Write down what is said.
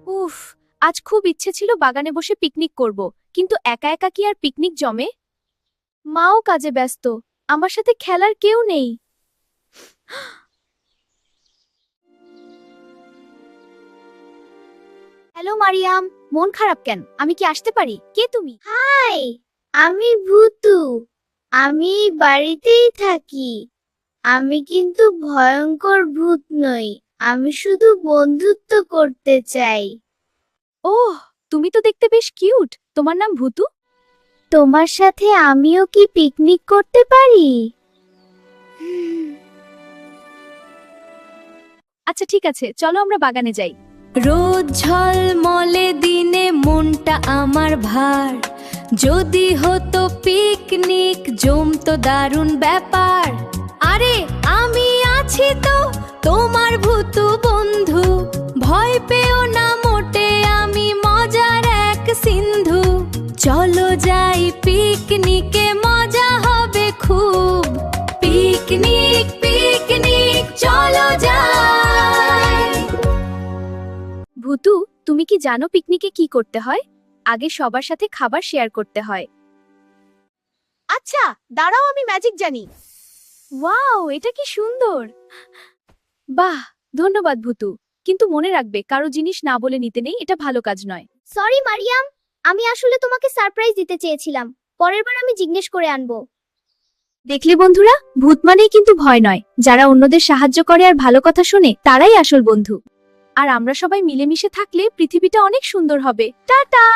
উফ, আজ খুব ইচ্ছে ছিল বাগানে বসে পিকনিক করব, কিন্তু একা একা কি আর পিকনিক জমে? মাও কাজে ব্যস্ত, আমার সাথে খেলার কেউ নেই। হ্যালো মারিয়াম, মন খারাপ কেন? আমি কি আসতে পারি? কে তুমি? হাই, আমি ভূতু। আমি এই বাড়িতেই থাকি। আমি কিন্তু ভয়ঙ্কর ভূত নই। আমি শুধু বন্ধুত্ব করতে চাই। ওহ, তুমি তো দেখতে বেশ কিউট। তোমার নাম ভূতু? তোমার সাথে আমিও কি পিকনিক করতে পারি? আচ্ছা ঠিক আছে, চলো আমরা বাগানে যাই। রোদ ঝলমলে দিনে মনটা আমার ভার, যদি হতো পিকনিক জমতো দারুণ ব্যাপার। আরে আমি আছি তো, তোমার ভূতু বন্ধু, ভয় পেও না মোটে, আমি মজার এক সিন্ধু। চলো যাই পিকনিকে, মজা হবে খুব। পিকনিক পিকনিক চলো যাই। ভূতু, তুমি কি জানো পিকনিকে কি করতে হয়? আগে সবার সাথে খাবার শেয়ার করতে হয়। আচ্ছা, দাঁড়াও, আমি ম্যাজিক জানি। ওয়াও, এটা কি সুন্দর! বাহ, ধন্যবাদ ভূতু। কিন্তু মনে রাখবে, কারো জিনিস না বলে নিতে নেই, এটা ভালো কাজ নয়। সরি মারিয়াম, আমি আসলে তোমাকে সারপ্রাইজ দিতে চেয়েছিলাম। পরের বার আমি জিজ্ঞেস করে আনবো। দেখলে বন্ধুরা, ভূত মানেই কিন্তু ভয় নয়, যারা অন্যদের সাহায্য করে আর ভালো কথা শোনে তারাই আসল বন্ধু। আর আমরা সবাই মিলেমিশে থাকলে পৃথিবীটা অনেক সুন্দর হবে। টাটা।